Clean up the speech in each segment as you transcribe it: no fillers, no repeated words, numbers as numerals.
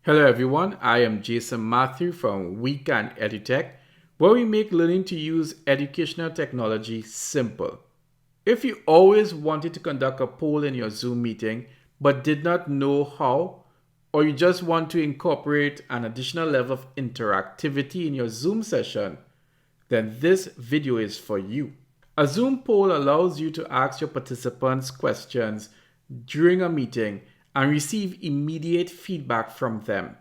Hello everyone, I am Jason Matthew from WeCanEduTech, where we make learning to use educational technology simple. If you always wanted to conduct a poll in your Zoom meeting but did not know how, or you just want to incorporate an additional level of interactivity in your Zoom session, then this video is for you. A Zoom poll allows you to ask your participants questions during a meeting and receive immediate feedback from them.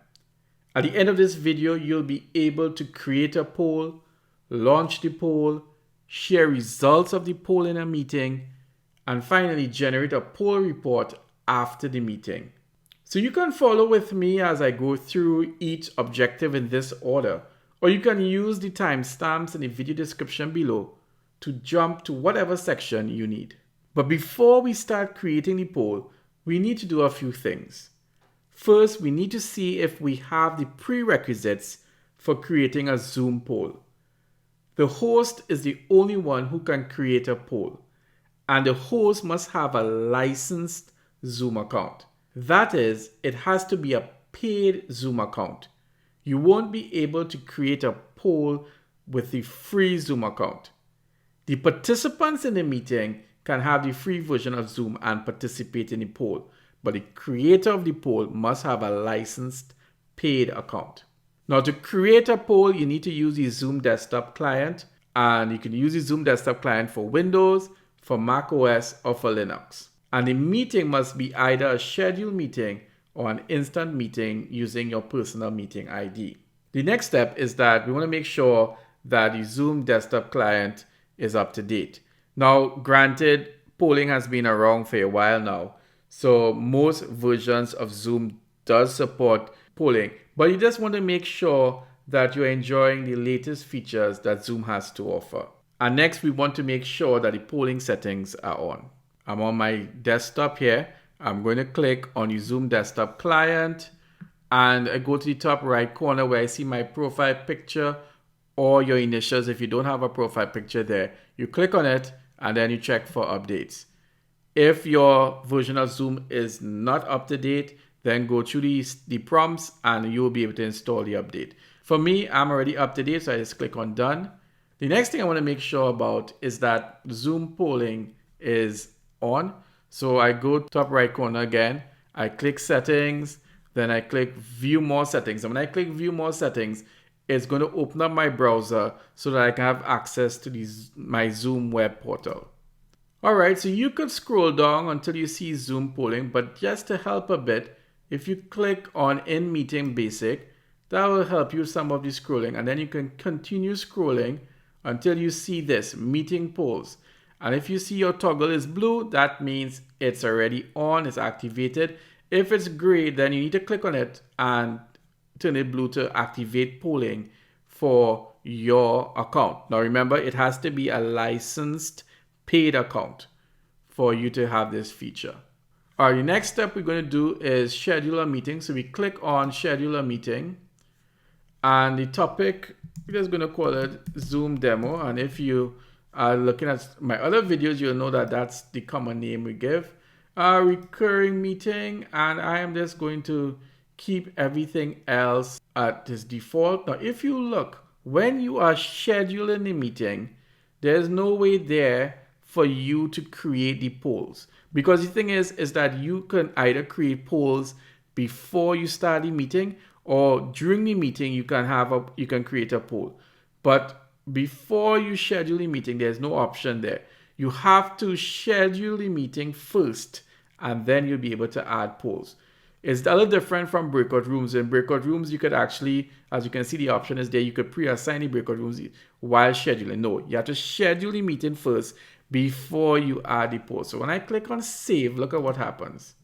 At the end of this video, you'll be able to create a poll, launch the poll, share results of the poll in a meeting, and finally generate a poll report after the meeting. So you can follow with me as I go through each objective in this order, or you can use the timestamps in the video description below to jump to whatever section you need. But before we start creating the poll, we need to do a few things. First, we need to see if we have the prerequisites for creating a Zoom poll. The host is the only one who can create a poll, and the host must have a licensed Zoom account. That is, it has to be a paid Zoom account. You won't be able to create a poll with the free Zoom account. The participants in the meeting can have the free version of Zoom and participate in the poll, but the creator of the poll must have a licensed paid account. Now, to create a poll, you need to use the Zoom desktop client, and you can use the Zoom desktop client for Windows, for Mac OS, or for Linux. And the meeting must be either a scheduled meeting or an instant meeting using your personal meeting ID. The next step is that we want to make sure that the Zoom desktop client is up to date. Now, granted, polling has been around for a while now, so most versions of Zoom does support polling, but you just want to make sure that you're enjoying the latest features that Zoom has to offer. And next, we want to make sure that the polling settings are on. I'm on my desktop here. I'm going to click on the Zoom desktop client, and I go to the top right corner where I see my profile picture or your initials. If you don't have a profile picture there, you click on it and then you check for updates. If your version of Zoom is not up to date, then go through the prompts and you will be able to install the update. For me, I'm already up to date, so I just click on done. The next thing I want to make sure about is that Zoom polling is on. So I go top right corner again, I click settings, then I click view more settings. And when I click view more settings, it's going to open up my browser so that I can have access to my Zoom web portal. All right, so you could scroll down until you see Zoom polling, but just to help a bit, if you click on In Meeting Basic, that will help you some of the scrolling, and then you can continue scrolling until you see this, Meeting Polls. And if you see your toggle is blue, that means it's already on, it's activated. If it's gray, then you need to click on it and turn it blue to activate polling for your account. Now remember, it has to be a licensed paid account for you to have this feature. All right, the next step we're going to do is schedule a meeting. So we click on schedule a meeting, and the topic, we're just going to call it Zoom demo. And if you are looking at my other videos, you'll know that that's the common name we give. A recurring meeting, and I am just going to keep everything else at this default. Now, if you look, when you are scheduling a meeting, there's no way there for you to create the polls, because the thing is that you can either create polls before you start the meeting, or during the meeting you can create a poll. But before you schedule the meeting, there's no option there. You have to schedule the meeting first, and then you'll be able to add polls. It's a little different from breakout rooms. In breakout rooms, you could actually, as you can see, the option is there. You could pre-assign the breakout rooms while scheduling. No, you have to schedule the meeting first before you add the poll. So when I click on save, look at what happens.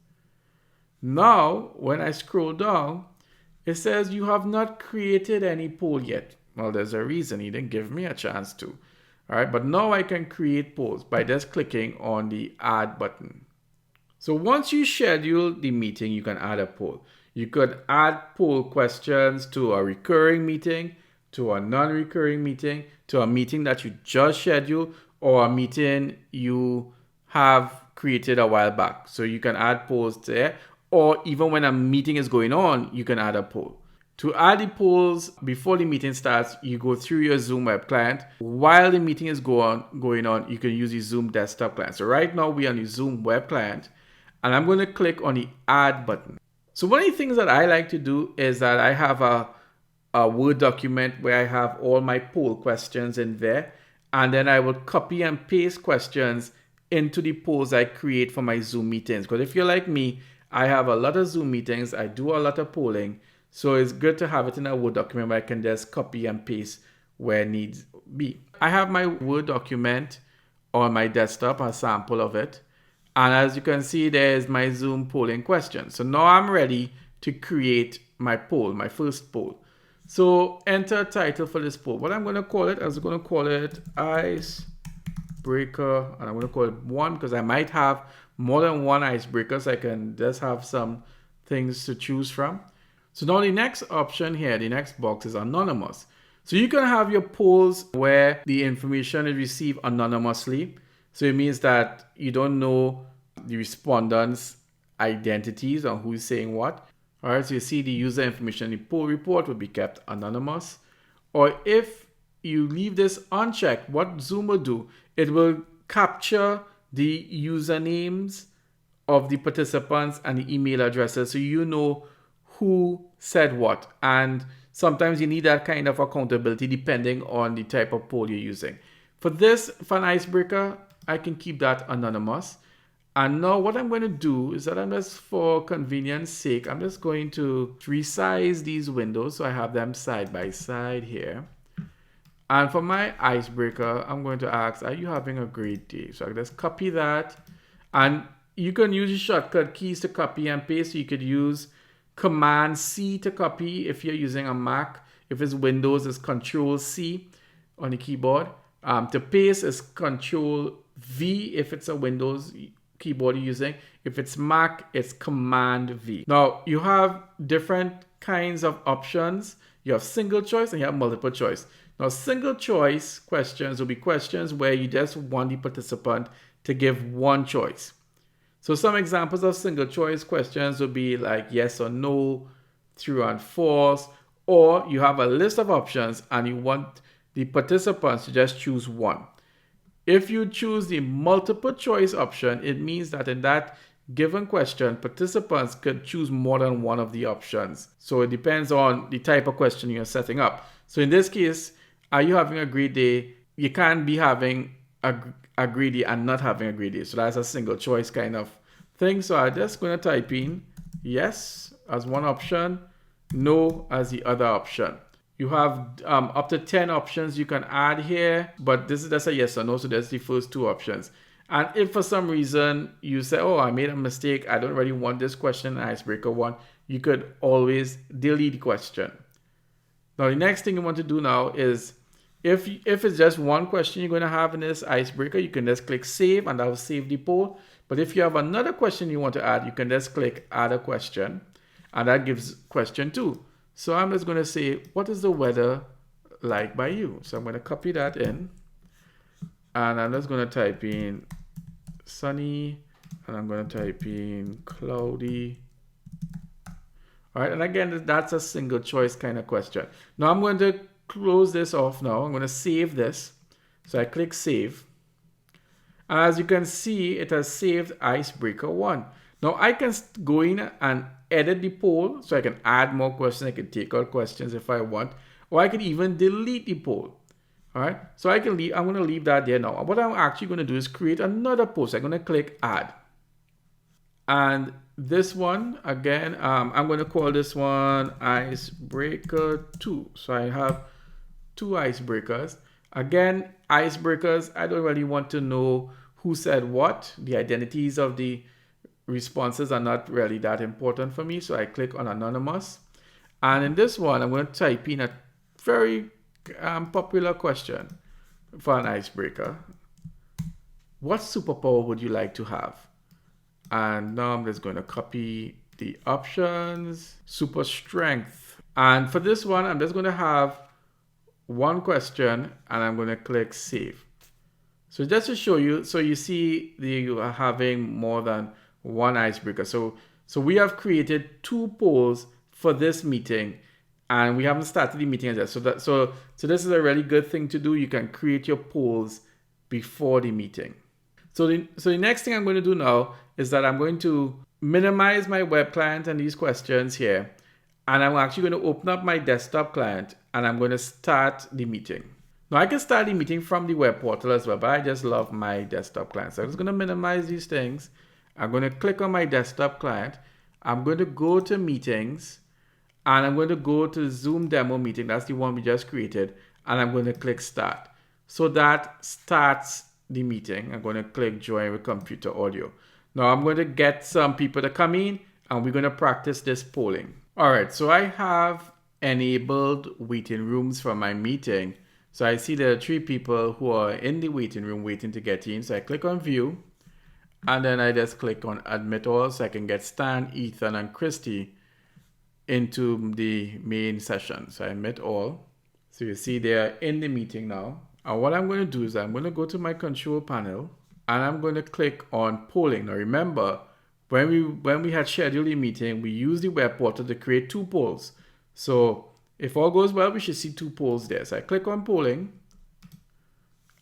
Now, when I scroll down, it says you have not created any poll yet. Well, there's a reason. He didn't give me a chance to. All right, but now I can create polls by just clicking on the add button. So once you schedule the meeting, you can add a poll. You could add poll questions to a recurring meeting, to a non-recurring meeting, to a meeting that you just scheduled, or a meeting you have created a while back. So you can add polls there, or even when a meeting is going on, you can add a poll. To add the polls before the meeting starts, you go through your Zoom web client. While the meeting is going on, you can use the Zoom desktop client. So right now we're on the Zoom web client, and I'm going to click on the add button. So one of the things that I like to do is that I have a Word document where I have all my poll questions in there, and then I will copy and paste questions into the polls I create for my Zoom meetings. Because if you're like me, I have a lot of Zoom meetings, I do a lot of polling, so it's good to have it in a Word document where I can just copy and paste where needs be. I have my Word document on my desktop, a sample of it, and as you can see, there's my Zoom polling question. So now I'm ready to create my poll, my first poll. So enter a title for this poll. What I'm going to call it, I'm going to call it Icebreaker, and I'm going to call it 1 because I might have more than one icebreaker, so I can just have some things to choose from. So now the next option here, the next box is anonymous. So you can have your polls where the information is received anonymously. So it means that you don't know the respondents' identities or who's saying what. All right, so you see the user information in the poll report will be kept anonymous. Or if you leave this unchecked, what Zoom will do, it will capture the usernames of the participants and the email addresses, so you know who said what. And sometimes you need that kind of accountability depending on the type of poll you're using. For an icebreaker, I can keep that anonymous. And now what I'm going to do is that I'm just, for convenience sake, I'm just going to resize these windows so I have them side by side here. And for my icebreaker, I'm going to ask, are you having a great day? So I just copy that. And you can use the shortcut keys to copy and paste. So you could use Command C to copy if you're using a Mac. If it's Windows, it's Control C on the keyboard. To paste is Control V if it's a Windows keyboard you're using. If it's Mac, it's Command V. Now you have different kinds of options. You have single choice and you have multiple choice. Now single choice questions will be questions where you just want the participant to give one choice. So some examples of single choice questions would be like yes or no, true and false, or you have a list of options and you want the participants to just choose one. If you choose the multiple choice option, it means that in that given question, participants could choose more than one of the options. So it depends on the type of question you're setting up. So in this case, are you having a great day? You can't be having a great day and not having a great day. So that's a single choice kind of thing. So I'm just going to type in yes as one option, no as the other option. You have up to 10 options you can add here, but this is just a yes or no, so that's the first two options. And if for some reason you say, oh, I made a mistake, I don't really want this question, icebreaker one, you could always delete the question. Now the next thing you want to do now is, if it's just one question you're going to have in this icebreaker, you can just click save and that will save the poll. But if you have another question you want to add, you can just click add a question and that gives question 2. So I'm just going to say, what is the weather like by you? So I'm going to copy that in and I'm just going to type in sunny and I'm going to type in cloudy. All right, and again, that's a single choice kind of question. Now I'm going to close this off now. I'm going to save this. So I click save. As you can see, it has saved icebreaker 1. Now I can go in and edit the poll, so I can add more questions. I can take out questions if I want, or I can even delete the poll. All right, so I'm going to leave that there now. What I'm actually going to do is create another poll. So I'm going to click add. And this one, again, I'm going to call this one icebreaker 2. So I have 2 icebreakers. Again, icebreakers, I don't really want to know who said what. The identities of the responses are not really that important for me. So I click on anonymous. And in this one, I'm going to type in a very popular question for an icebreaker. What superpower would you like to have? And now I'm just going to copy the options, super strength. And for this one, I'm just going to have one question and I'm going to click save. So just to show you, so you see you are having more than one icebreaker. So So we have created 2 polls for this meeting, and we haven't started the meeting yet. So this is a really good thing to do. You can create your polls before the meeting. So the next thing I'm going to do now is that I'm going to minimize my web client and these questions here. And I'm actually going to open up my desktop client and I'm going to start the meeting. Now I can start the meeting from the web portal as well, but I just love my desktop client. So I'm just going to minimize these things. I'm going to click on my desktop client. I'm going to go to meetings and I'm going to go to Zoom demo meeting. That's the one we just created. And I'm going to click start. So that starts the meeting. I'm going to click join with computer audio. Now I'm going to get some people to come in and we're going to practice this polling. All right, so I have enabled waiting rooms for my meeting. So I see there are 3 people who are in the waiting room waiting to get in. So I click on view and then I just click on admit all so I can get Stan, Ethan, and Christy into the main session. So I admit all. So you see they are in the meeting now. And what I'm going to do is I'm going to go to my control panel and I'm going to click on polling. Now remember, when we had scheduled a meeting, we used the web portal to create 2 polls. So if all goes well, we should see 2 polls there. So I click on polling.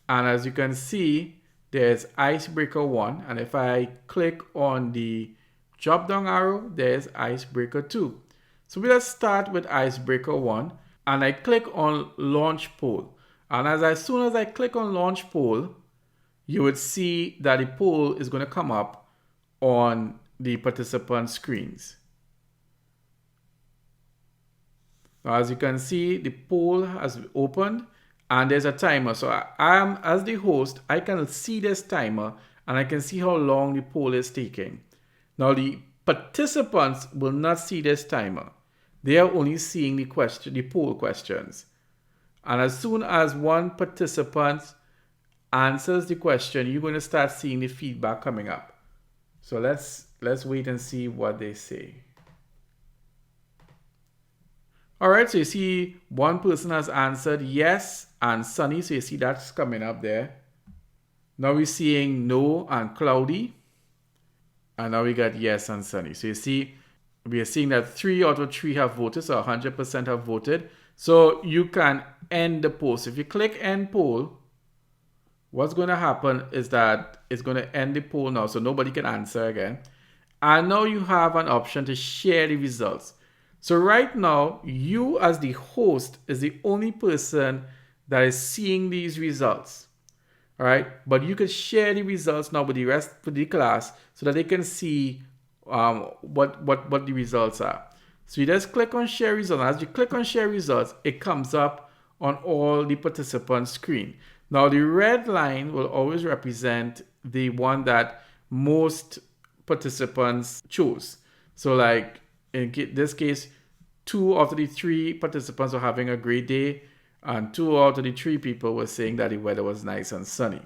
And as you can see, there's icebreaker 1. And if I click on the drop down arrow, there's icebreaker 2. So we'll start with icebreaker 1. And I click on launch poll. And as soon as I click on launch poll, you would see that the poll is going to come up on the participant screens. Now, as you can see, the poll has opened and there's a timer. So I am, as the host, I can see this timer and I can see how long the poll is taking. Now, the participants will not see this timer. They are only seeing the poll questions. And as soon as one participant answers the question, you're going to start seeing the feedback coming up. So let's wait and see what they say. All right, so you see one person has answered yes and sunny. So you see that's coming up there. Now we're seeing no and cloudy. And now we got yes and sunny. So you see, we are seeing that 3 out of 3 have voted. So 100% have voted. So you can end the poll. So if you click end poll, what's going to happen is that it's going to end the poll now, so nobody can answer again. And now you have an option to share the results. So right now, you as the host is the only person that is seeing these results. All right, but you can share the results now with the rest of the class so that they can see what the results are. So you just click on share results. As you click on share results, it comes up on all the participants' screen. Now the red line will always represent the one that most participants chose. So like in this case, 2 out of the 3 participants were having a great day and 2 out of the 3 people were saying that the weather was nice and sunny.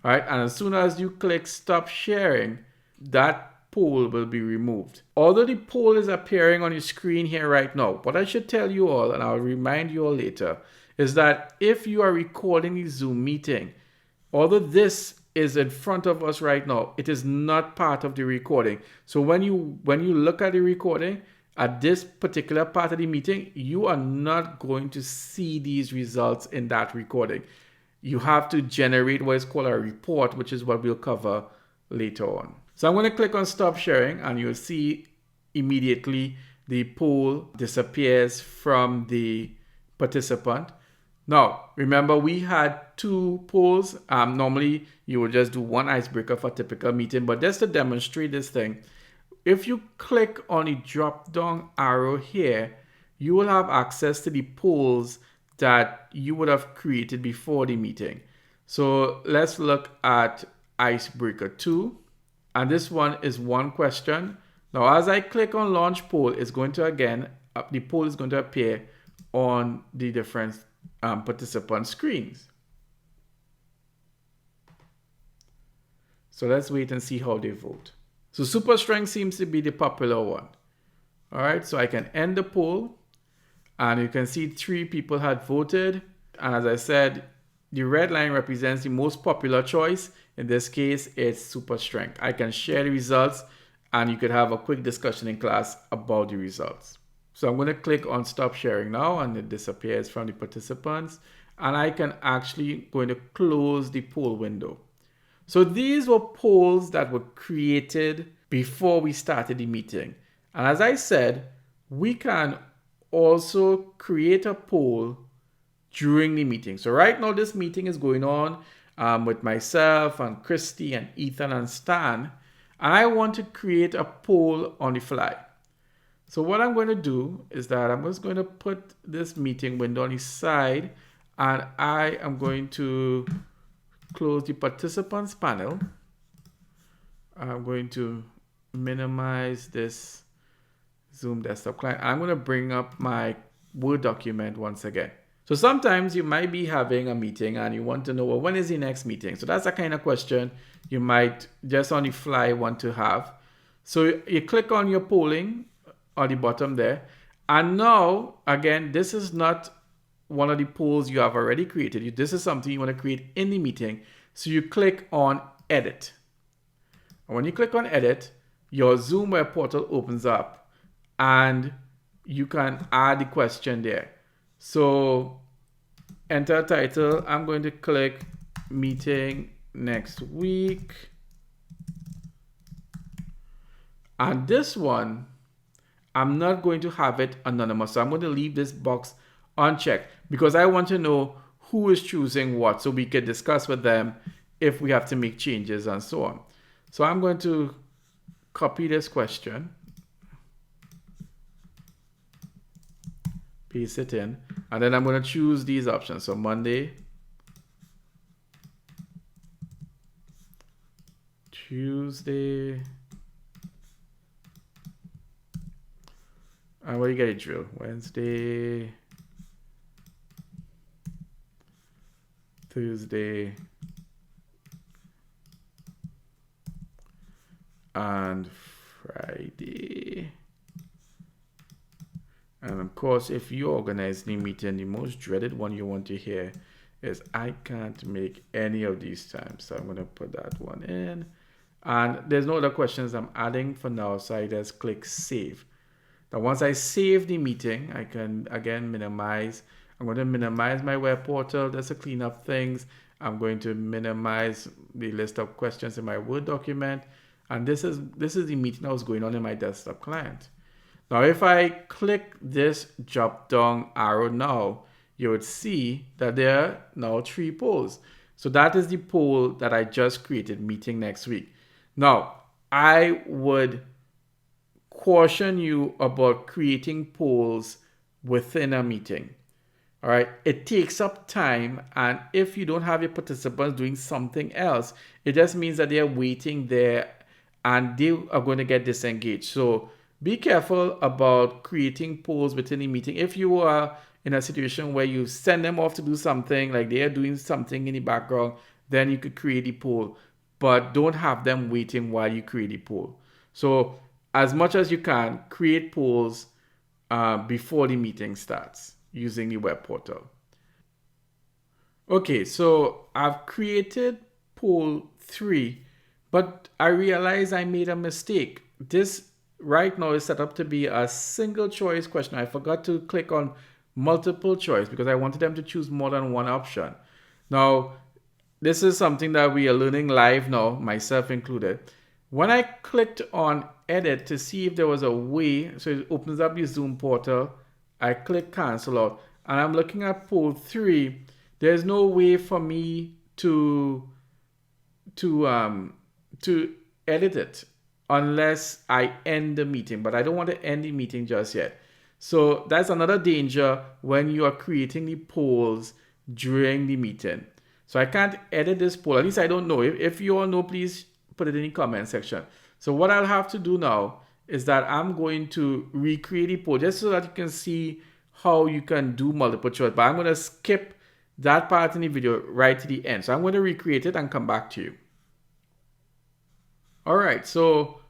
All right, and as soon as you click stop sharing, that poll will be removed. Although the poll is appearing on your screen here right now, what I should tell you all, and I'll remind you all later, is that if you are recording the Zoom meeting, although this is in front of us right now, it is not part of the recording. So when you look at the recording, at this particular part of the meeting, you are not going to see these results in that recording. You have to generate what is called a report, which is what we'll cover later on. So I'm going to click on stop sharing and you'll see immediately the poll disappears from the participant. Now, remember we had 2 polls. Normally you would just do 1 icebreaker for a typical meeting, but just to demonstrate this thing, if you click on the drop down arrow here, you will have access to the polls that you would have created before the meeting. So let's look at icebreaker 2. And this one is 1 question. Now, as I click on launch poll, it's going to the poll is going to appear on the different participant screens. So let's wait and see how they vote. So super strength seems to be the popular one. All right, so I can end the poll and you can see 3 people had voted. And as I said, the red line represents the most popular choice. In this case, it's super strength. I can share the results and you could have a quick discussion in class about the results. So I'm going to click on stop sharing now, and it disappears from the participants, and I can actually going to close the poll window. So these were polls that were created before we started the meeting. And as I said, we can also create a poll during the meeting. So right now this meeting is going on with myself and Christy and Ethan and Stan, and I want to create a poll on the fly. So what I'm going to do is that I'm just going to put this meeting window on the side, and I am going to close the participants panel. I'm going to minimize this Zoom desktop client. I'm going to bring up my Word document once again. So sometimes you might be having a meeting and you want to know, well, when is the next meeting? So that's the kind of question you might just on the fly want to have. So you click on your polling on the bottom there. And now, again, this is not one of the polls you have already created. This is something you want to create in the meeting. So you click on edit. And when you click on edit, your Zoom web portal opens up and you can add the question there. So enter title. I'm going to click meeting next week. And this one, I'm not going to have it anonymous. So I'm going to leave this box unchecked because I want to know who is choosing what, so we can discuss with them if we have to make changes and so on. So I'm going to copy this question, paste it in, and then I'm going to choose these options. So Monday, Tuesday, and where you get it drill? Wednesday, Thursday, and Friday. And of course, if you organize the meeting, the most dreaded one you want to hear is I can't make any of these times. So I'm going to put that one in. And there's no other questions I'm adding for now. So I just click save. Now, once I save the meeting, I can again minimize. I'm going to minimize my web portal just to clean up things. I'm going to minimize the list of questions in my Word document. And this is the meeting that was going on in my desktop client. Now, if I click this drop down arrow now, you would see that there are now 3 polls. So that is the poll that I just created, meeting next week. Now, I would caution you about creating polls within a meeting. All right, it takes up time, and if you don't have your participants doing something else, it just means that they're waiting there and they are going to get disengaged. So be careful about creating polls within a meeting. If you are in a situation where you send them off to do something, like they are doing something in the background, then you could create a poll, but don't have them waiting while you create a poll. So as much as you can, create polls before the meeting starts using the web portal. Okay, so I've created poll 3, but I realized I made a mistake. This right now is set up to be a single choice question. I forgot to click on multiple choice because I wanted them to choose more than one option. Now, this is something that we are learning live now, myself included. When I clicked on edit to see if there was a way, so it opens up the Zoom portal, I click cancel out, and I'm looking at poll 3. There's no way for me to edit it unless I end the meeting, but I don't want to end the meeting just yet. So that's another danger when you are creating the polls during the meeting. So I can't edit this poll. At least I don't know. If you all know, please put it in the comment section. So what I'll have to do now is that I'm going to recreate the poll just so that you can see how you can do multiple choice. But I'm going to skip that part in the video right to the end. So I'm going to recreate it and come back to you. All right, so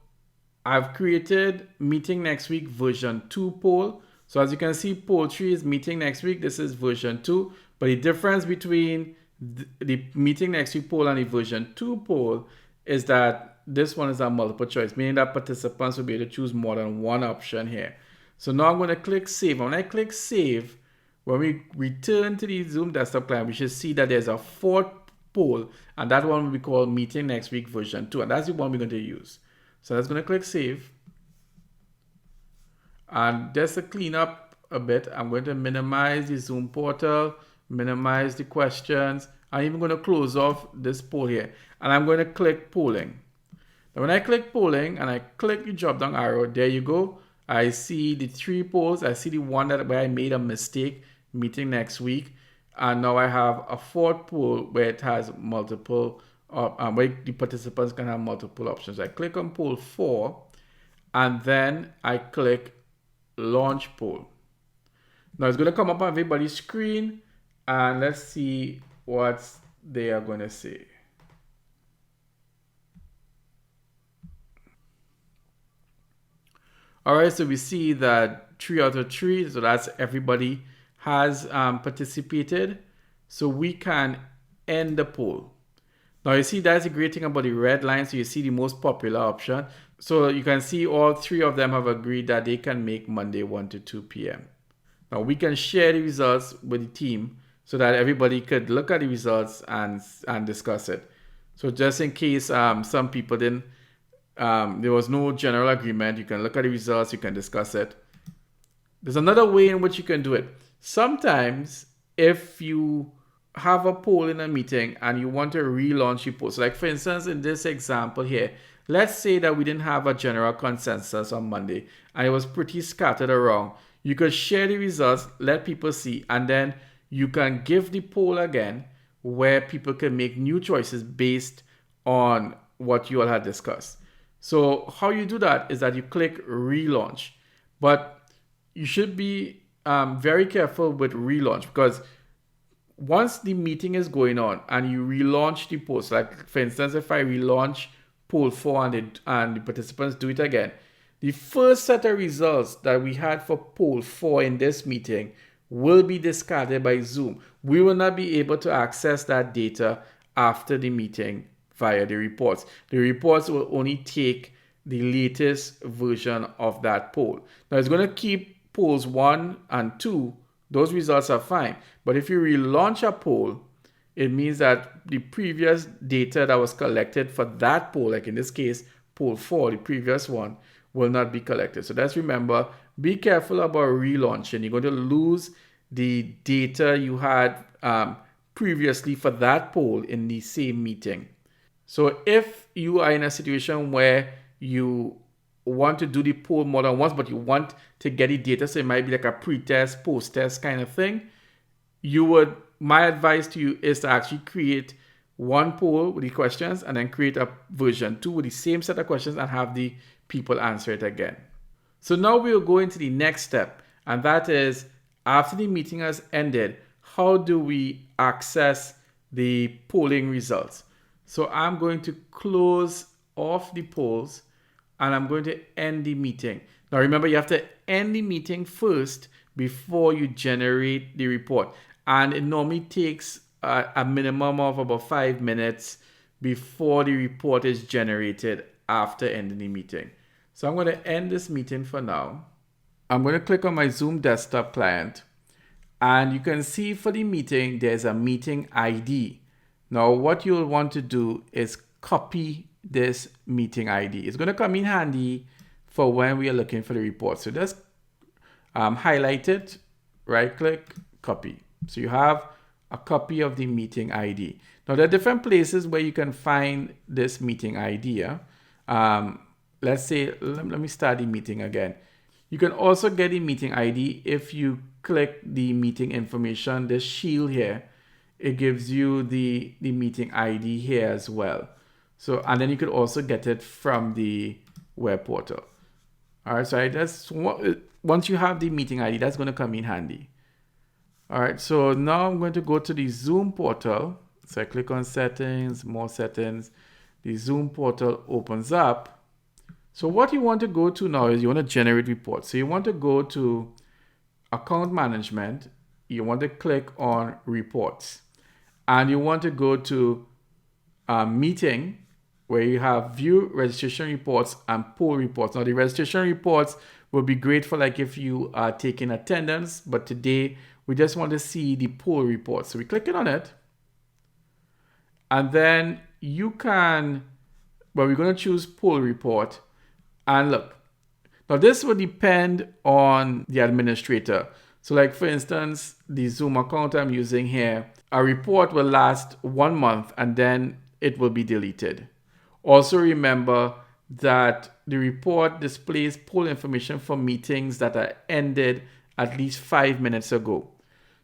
I've created meeting next week version 2 poll. So as you can see, poll 3 is meeting next week. This is version 2. But the difference between the meeting next week poll and the version 2 poll is that this one is a multiple choice, meaning that participants will be able to choose more than one option here. So now I'm going to click save. When I click save, when we return to the Zoom desktop client, we should see that there's a fourth poll, and that one will be called Meeting Next Week version 2, and that's the one we're going to use. So that's going to click save. And just to clean up a bit, I'm going to minimize the Zoom portal, minimize the questions. I'm even going to close off this poll here, and I'm going to click polling. Now when I click polling and I click the drop down arrow, there you go. I see the 3 polls. I see the one where I made a mistake, meeting next week. And now I have a 4th poll where it has multiple, where the participants can have multiple options. I click on poll 4 and then I click launch poll. Now it's going to come up on everybody's screen and let's see what they are going to say. All right, so we see that 3 out of 3, so that's everybody has participated. So we can end the poll. Now you see that's the great thing about the red line. So you see the most popular option. So you can see all 3 of them have agreed that they can make Monday 1 to 2 p.m. Now we can share the results with the team so that everybody could look at the results and discuss it. So just in case some people didn't, there was no general agreement, you can look at the results, you can discuss it. There's another way in which you can do it. Sometimes if you have a poll in a meeting and you want to relaunch your poll, so like for instance in this example here, let's say that we didn't have a general consensus on Monday and it was pretty scattered around. You could share the results, let people see, and then you can give the poll again where people can make new choices based on what you all had discussed. So how you do that is that you click relaunch, but you should be very careful with relaunch, because once the meeting is going on and you relaunch the post, like for instance, if I relaunch poll 4 and the participants do it again, the first set of results that we had for poll 4 in this meeting will be discarded by Zoom. We will not be able to access that data after the meeting via the reports. The reports will only take the latest version of that poll. Now it's going to keep polls 1 and 2. Those results are fine. But if you relaunch a poll, it means that the previous data that was collected for that poll, like in this case, poll 4, the previous one, will not be collected. So let's remember, be careful about relaunching. You're going to lose the data you had previously for that poll in the same meeting. So if you are in a situation where you want to do the poll more than once, but you want to get the data, so it might be like a pre-test, post-test kind of thing, my advice to you is to actually create one poll with the questions and then create a version 2 with the same set of questions and have the people answer it again. So now we'll go into the next step, and that is after the meeting has ended, how do we access the polling results? So I'm going to close off the polls and I'm going to end the meeting. Now remember, you have to end the meeting first before you generate the report. And it normally takes a minimum of about 5 minutes before the report is generated after ending the meeting. So I'm going to end this meeting for now. I'm going to click on my Zoom desktop client, and you can see for the meeting, there's a meeting ID. Now, what you'll want to do is copy this meeting ID. It's going to come in handy for when we are looking for the report. So just highlight it, right click, copy. So you have a copy of the meeting ID. Now, there are different places where you can find this meeting ID. Let's say, let me start the meeting again. You can also get the meeting ID if you click the meeting information, this shield here. It gives you the meeting ID here as well. So, and then you could also get it from the web portal. All right, so once you have the meeting ID, that's going to come in handy. All right, so now I'm going to go to the Zoom portal. So I click on settings, more settings. The Zoom portal opens up. So what you want to go to now is you want to generate reports. So you want to go to account management. You want to click on reports. And you want to go to meeting, where you have view registration reports and poll reports. Now the registration reports will be great for like if you are taking attendance, but today we just want to see the poll report. So we click it on it, and then you can, well, we're going to choose poll report, and look, now this will depend on the administrator. So like for instance, the Zoom account I'm using here, a report will last 1 month and then it will be deleted. Also remember that the report displays poll information for meetings that are ended at least 5 minutes ago.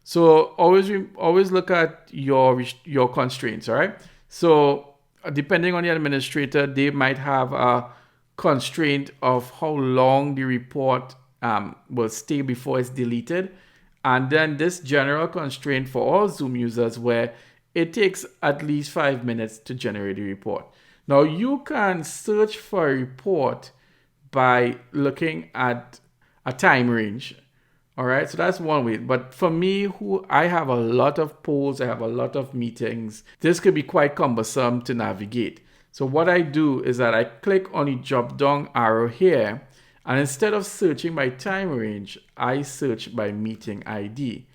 So always look at your constraints, all right? So depending on the administrator, they might have a constraint of how long the report will stay before it's deleted. And then this general constraint for all Zoom users where it takes at least 5 minutes to generate a report. Now you can search for a report by looking at a time range. All right, so that's one way. But for me, I have a lot of polls, I have a lot of meetings, this could be quite cumbersome to navigate. So what I do is that I click on the drop down arrow here, and instead of searching by time range, I search by meeting ID.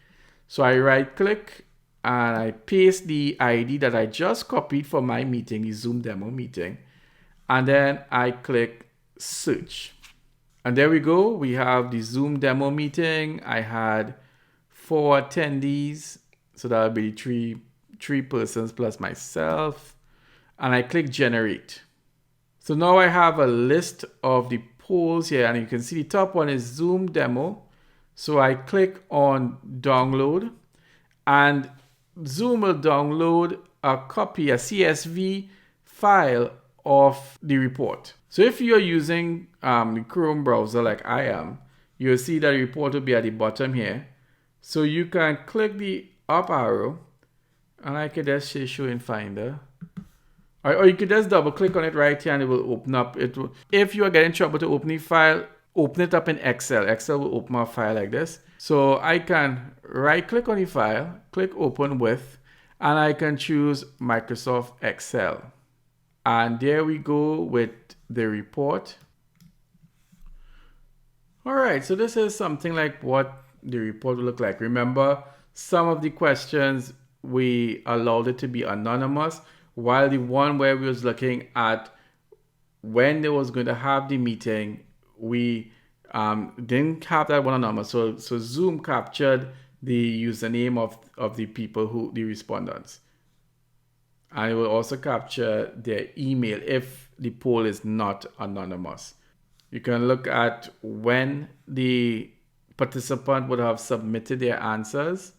So I right click and I paste the ID that I just copied for my meeting, the Zoom demo meeting, and then I click search. And there we go. We have the Zoom demo meeting. I had 4 attendees. So that'll be three persons plus myself. And I click generate. So now I have a list of the polls here, and you can see the top one is Zoom demo. So I click on download, and Zoom will download a copy, a CSV file of the report. So if you're using the Chrome browser like I am, you'll see that the report will be at the bottom here. So you can click the up arrow, and I can just say show in Finder. Or you could just double click on it right here and it will open up. If you are getting trouble to open the file, open it up in Excel. Excel will open a file like this. So I can right click on the file, click open with, and I can choose Microsoft Excel. And there we go with the report. All right, so this is something like what the report will look like. Remember, some of the questions we allowed it to be anonymous, while the one where we was looking at when they was going to have the meeting, we didn't have that one anonymous. So Zoom captured the username of the people the respondents. And it will also capture their email if the poll is not anonymous. You can look at when the participant would have submitted their answers,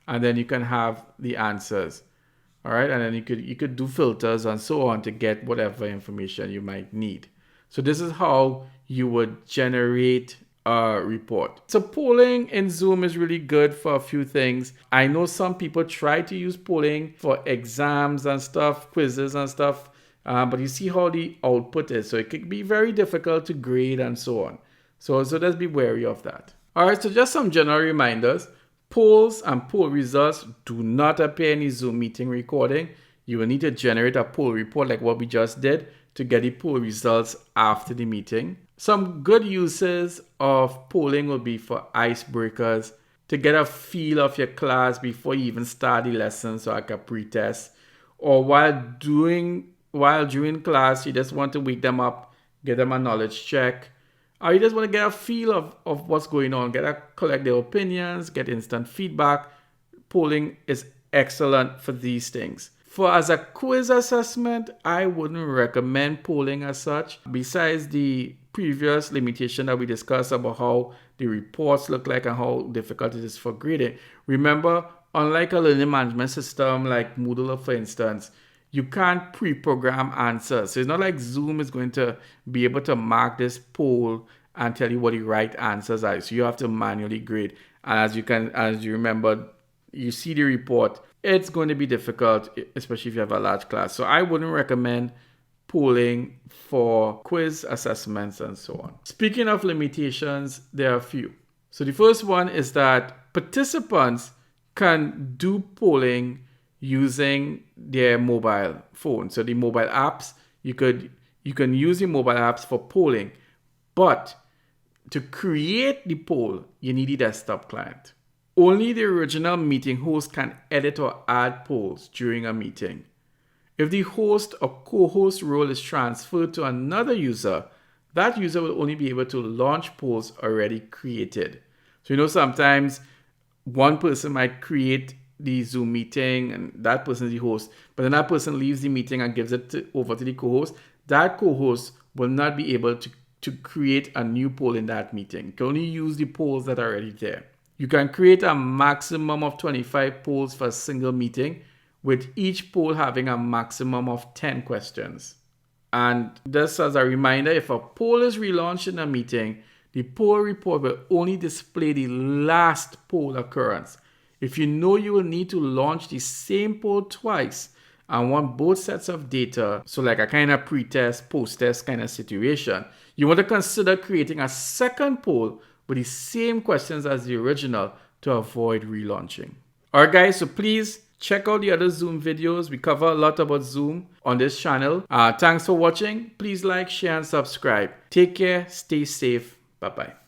and then you can have the answers. All right, and then you could do filters and so on to get whatever information you might need. So this is how you would generate a report. So polling in Zoom is really good for a few things. I know some people try to use polling for exams and stuff, quizzes and stuff, but you see how the output is. So it could be very difficult to grade and so on. So just be wary of that. All right, so just some general reminders. Polls and poll results do not appear in the Zoom meeting recording. You will need to generate a poll report like what we just did to get the poll results after the meeting. Some good uses of polling will be for icebreakers, to get a feel of your class before you even start the lesson, so like a pre-test, or while during class you just want to wake them up, get them a knowledge check, or you just want to get a feel of what's going on, collect their opinions, get instant feedback. Polling is excellent for these things. As a quiz assessment, I wouldn't recommend polling as such. Besides the previous limitation that we discussed about how the reports look like and how difficult it is for grading. Remember, unlike a learning management system like Moodle, for instance, you can't pre-program answers. So it's not like Zoom is going to be able to mark this poll and tell you what the right answers are. So you have to manually grade. And as you remember, you see the report, it's going to be difficult, especially if you have a large class. So I wouldn't recommend polling for quiz assessments and so on. Speaking of limitations, there are a few. So the first one is that participants can do polling using their mobile phone. So the mobile apps, you can use your mobile apps for polling, but to create the poll, you need a desktop client. Only the original meeting host can edit or add polls during a meeting. If the host or co-host role is transferred to another user, that user will only be able to launch polls already created. So sometimes one person might create the Zoom meeting and that person is the host, but then that person leaves the meeting and gives it over to the co-host. That co-host will not be able to create a new poll in that meeting. You can only use the polls that are already there. You can create a maximum of 25 polls for a single meeting, with each poll having a maximum of 10 questions. And just as a reminder, if a poll is relaunched in a meeting, the poll report will only display the last poll occurrence. If you know you will need to launch the same poll twice and want both sets of data, so like a kind of pre-test, post-test kind of situation, you want to consider creating a second poll with the same questions as the original to avoid relaunching. Alright guys, so please check out the other Zoom videos. We cover a lot about Zoom on this channel. Thanks for watching. Please like, share, and subscribe. Take care. Stay safe. Bye-bye.